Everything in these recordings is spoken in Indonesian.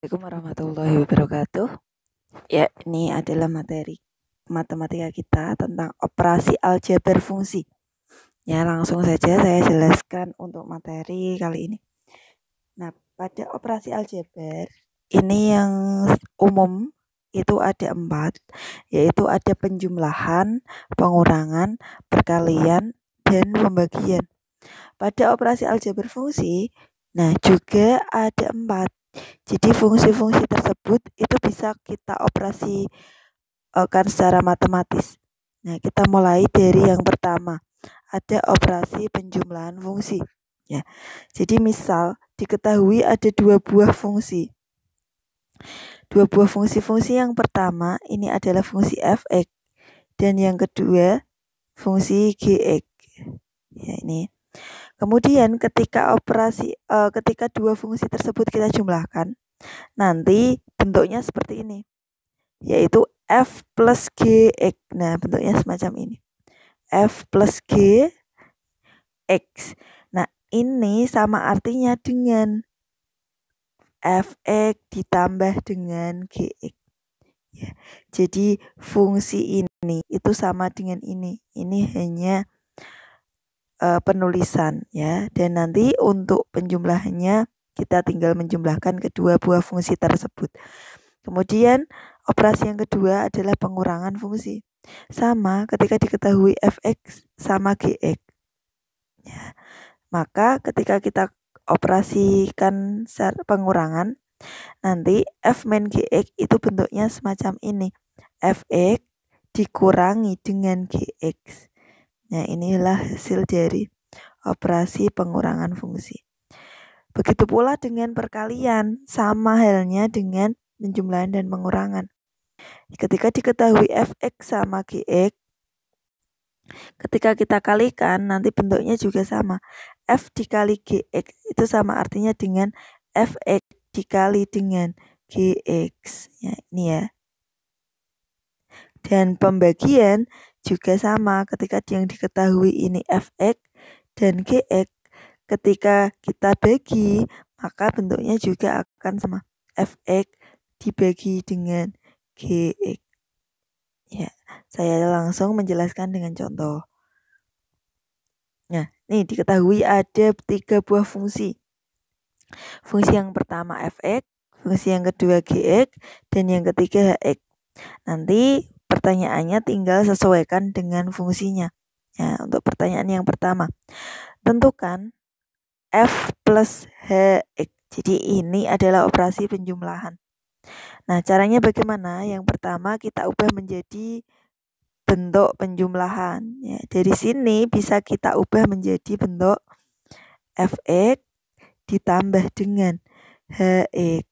Assalamualaikum warahmatullahi wabarakatuh. Ya, ini adalah materi matematika kita tentang operasi aljabar fungsi. Ya, langsung saja saya jelaskan untuk materi kali ini. Nah, pada operasi aljabar ini yang umum itu ada 4, yaitu ada penjumlahan, pengurangan, perkalian, dan pembagian. Pada operasi aljabar fungsi, nah juga ada 4. Jadi fungsi-fungsi tersebut itu bisa kita operasikan secara matematis. Nah, kita mulai dari yang pertama. Ada operasi penjumlahan fungsi. Ya. Jadi misal diketahui ada 2 buah fungsi. 2 buah fungsi yang pertama ini adalah fungsi f(x) dan yang kedua fungsi g(x). Ya, ini. Kemudian ketika dua fungsi tersebut kita jumlahkan, nanti bentuknya seperti ini, yaitu f plus gx. Nah, bentuknya semacam ini, f plus gx. Nah, ini sama artinya dengan fx ditambah dengan gx. Ya, jadi fungsi ini itu sama dengan ini. Ini hanya penulisan ya, dan nanti untuk penjumlahannya kita tinggal menjumlahkan kedua buah fungsi tersebut. Kemudian operasi yang kedua adalah pengurangan fungsi. Sama ketika diketahui fx sama gx. Ya, maka ketika kita operasikan pengurangan, nanti f min gx itu bentuknya semacam ini, fx dikurangi dengan gx. Nah, inilah hasil dari operasi pengurangan fungsi. Begitu pula dengan perkalian, sama halnya dengan penjumlahan dan pengurangan. Ketika diketahui fx sama gx, ketika kita kalikan nanti bentuknya juga sama. F dikali gx itu sama artinya dengan fx dikali dengan gx. Ya, ini ya. Dan pembagian juga sama, ketika yang diketahui ini fx dan gx, ketika kita bagi maka bentuknya juga akan sama, fx dibagi dengan gx. Ya, saya langsung menjelaskan dengan contoh. Nah, nih diketahui ada 3 buah fungsi. Fungsi yang pertama fx, fungsi yang kedua gx, dan yang ketiga hx. Nanti pertanyaannya tinggal sesuaikan dengan fungsinya. Ya, untuk pertanyaan yang pertama, tentukan f plus hx. Jadi ini adalah operasi penjumlahan. Nah, caranya bagaimana? Yang pertama kita ubah menjadi bentuk penjumlahan. Ya, dari sini bisa kita ubah menjadi bentuk fx ditambah dengan hx.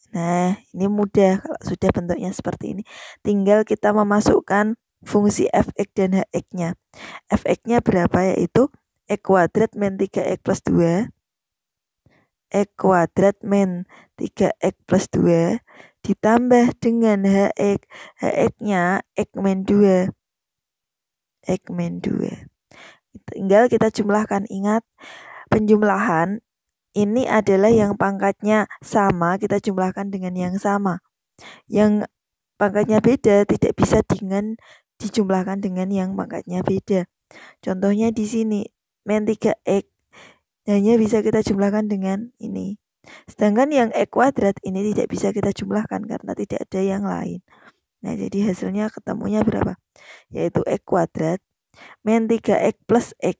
Nah, ini mudah kalau sudah bentuknya seperti ini. Tinggal kita memasukkan fungsi fx dan hx-nya. Fx-nya berapa, yaitu x kuadrat min 3x plus 2. X kuadrat min 3x plus 2 ditambah dengan hx. Hx-nya x min 2. X min 2. Tinggal kita jumlahkan. Ingat, penjumlahan ini adalah yang pangkatnya sama, kita jumlahkan dengan yang sama. Yang pangkatnya beda tidak bisa dijumlahkan dengan yang pangkatnya beda. Contohnya di sini, min 3x hanya bisa kita jumlahkan dengan ini. Sedangkan yang x kuadrat ini tidak bisa kita jumlahkan karena tidak ada yang lain. Nah, jadi hasilnya ketemunya berapa? Yaitu x kuadrat min 3x plus x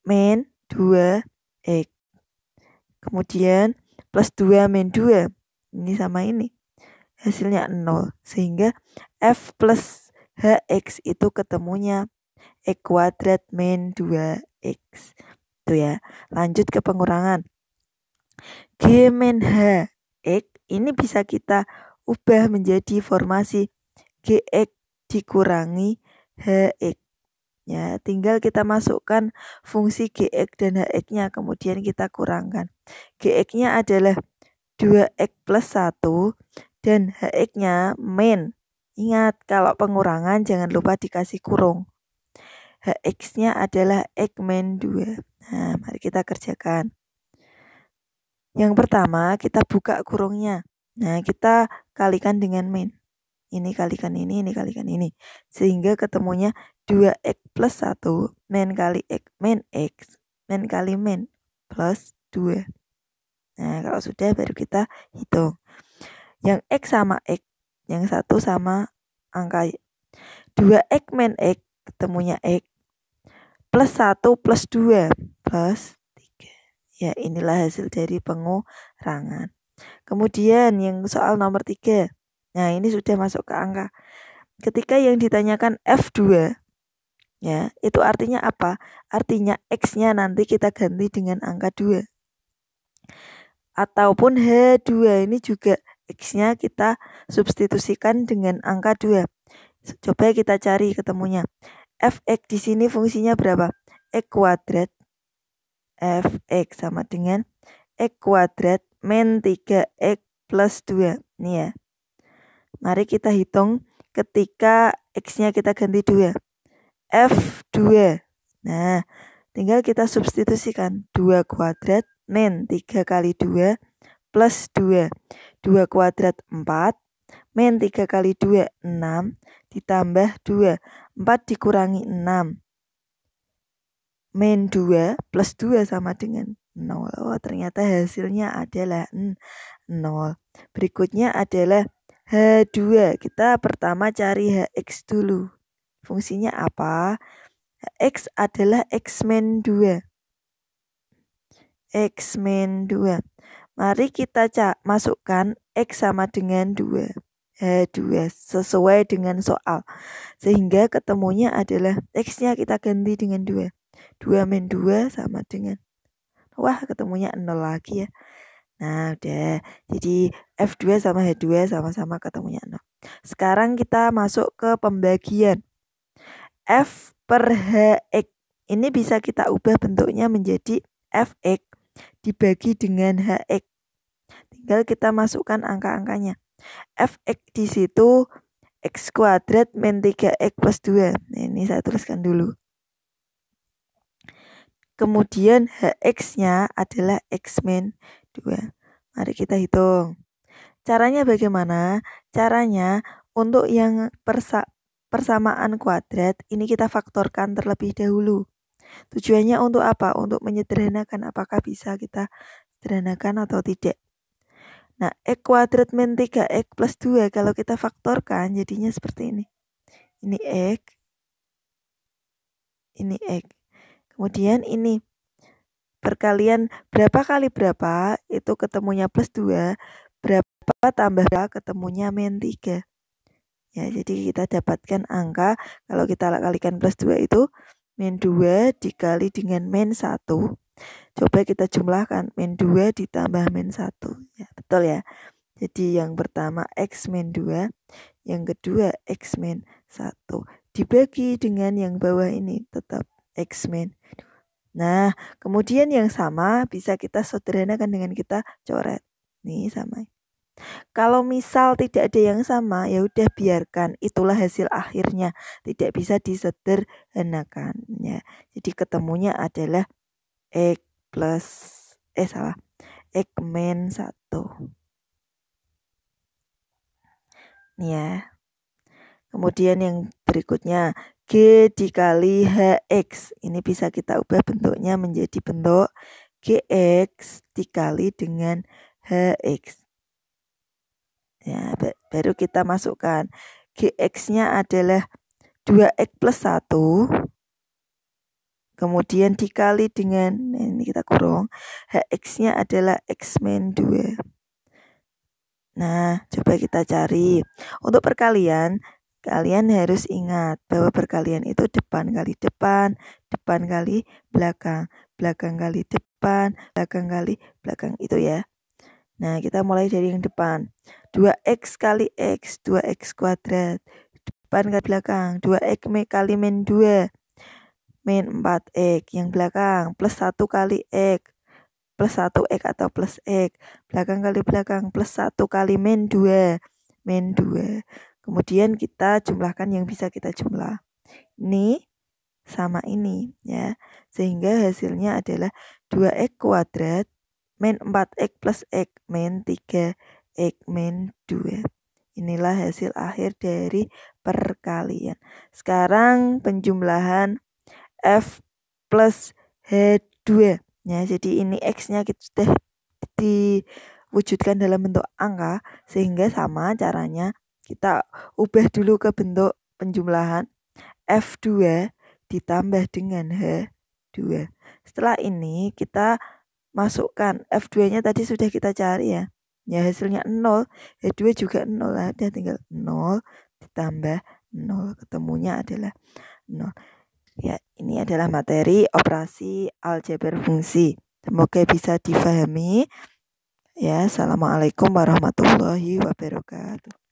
min 2x. Kemudian plus 2 min 2. Ini sama ini. Hasilnya 0. Sehingga f plus hx itu ketemunya x kuadrat min 2x. Itu ya. Lanjut ke pengurangan. G min hx ini bisa kita ubah menjadi formasi gx dikurangi hx. Ya, tinggal kita masukkan fungsi gx dan hx-nya, kemudian kita kurangkan. Gx-nya adalah 2x plus 1 dan hx-nya min. Ingat, kalau pengurangan jangan lupa dikasih kurung. Hx-nya adalah x min 2. Nah, mari kita kerjakan. Yang pertama kita buka kurungnya. Nah, kita kalikan dengan min. Ini kalikan ini kalikan ini. Sehingga ketemunya 2x plus 1 min kali x min x min kali min plus 2. Nah, kalau sudah baru kita hitung. Yang x sama x, yang satu sama angka 2x min x, ketemunya x plus 1 plus 2 plus 3. Ya, inilah hasil dari pengurangan. Kemudian yang soal nomor 3. Nah, ini sudah masuk ke angka. Ketika yang ditanyakan F2, ya, itu artinya apa? Artinya X-nya nanti kita ganti dengan angka 2. Ataupun H2 ini juga X-nya kita substitusikan dengan angka 2. Coba kita cari ketemunya. Fx di sini fungsinya berapa? X kuadrat. Fx sama dengan X kuadrat min 3x plus 2. Ini ya. Mari kita hitung ketika X-nya kita ganti 2. F2. Nah, tinggal kita substitusikan. 2 kuadrat min 3 kali 2 plus 2. 2 kuadrat 4. Min 3 kali 2, 6. Ditambah 2. 4 dikurangi 6. Min 2 plus 2 sama dengan 0. Oh, ternyata hasilnya adalah 0. Berikutnya adalah H2. Kita pertama cari Hx dulu. Fungsinya apa? X adalah X min 2. X min 2. Mari kita masukkan X sama dengan 2. H2 sesuai dengan soal. Sehingga ketemunya adalah X-nya kita ganti dengan 2. 2 min 2 sama dengan, wah, ketemunya 0 lagi ya. Nah, udah. Jadi F2 sama H2 sama-sama ketemunya 0. Sekarang kita masuk ke pembagian. F per Hx. Ini bisa kita ubah bentuknya menjadi Fx dibagi dengan Hx. Tinggal kita masukkan angka-angkanya. Fx di situ x kuadrat min 3x plus 2. Nah, ini saya tuliskan dulu. Kemudian Hx-nya adalah x min 2. Mari kita hitung. Caranya bagaimana? Caranya untuk yang persamaan kuadrat ini kita faktorkan terlebih dahulu. Tujuannya untuk apa? Untuk menyederhanakan, apakah bisa kita sederhanakan atau tidak. Nah, x kuadrat min 3x plus 2 kalau kita faktorkan jadinya seperti ini. Ini x. Ini x. Kemudian ini perkalian berapa kali berapa itu ketemunya plus 2. Berapa tambah berapa ketemunya min 3. Ya, jadi kita dapatkan angka kalau kita kalikan plus 2 itu min 2 dikali dengan min 1. Coba kita jumlahkan min 2 ditambah min 1. Ya, betul ya. Jadi yang pertama x min 2, yang kedua x min 1. Dibagi dengan yang bawah ini tetap x min 2. Nah, kemudian yang sama bisa kita sederhanakan dengan kita coret. Nih sama. Kalau misal tidak ada yang sama, ya udah biarkan, itulah hasil akhirnya, tidak bisa disederhanakan ya. Jadi ketemunya adalah x plus x min 1. Nih ya. Kemudian yang berikutnya G dikali Hx. Ini bisa kita ubah bentuknya menjadi bentuk Gx dikali dengan Hx. Ya, baru kita masukkan. Gx-nya adalah 2x plus 1. Kemudian dikali dengan, ini kita kurung, Hx-nya adalah x min 2. Nah, coba kita cari. Untuk perkalian, kalian harus ingat bahwa perkalian itu depan kali depan, depan kali belakang, belakang kali depan, belakang kali belakang, itu ya. Nah, kita mulai dari yang depan. 2x kali x, 2x kuadrat. Depan kali belakang, 2x kali min 2, min 4x. Yang belakang, plus 1 kali x, plus 1x atau plus x. Belakang kali belakang, plus 1 kali min 2, min 2. Kemudian kita jumlahkan yang bisa kita jumlah. Ini sama ini ya. Sehingga hasilnya adalah 2x kuadrat min 4x plus x min 3x min 2. Inilah hasil akhir dari perkalian. Sekarang penjumlahan F plus H2. Ya, jadi ini X-nya kita sudah diwujudkan dalam bentuk angka, sehingga sama caranya kita ubah dulu ke bentuk penjumlahan F2 ditambah dengan H2. Setelah ini kita masukkan F2-nya tadi sudah kita cari ya. Ya hasilnya 0, H2 juga 0, ada tinggal 0 ditambah 0, ketemunya adalah 0. Ya, ini adalah materi operasi aljabar fungsi. Semoga bisa difahami. Ya, assalamualaikum warahmatullahi wabarakatuh.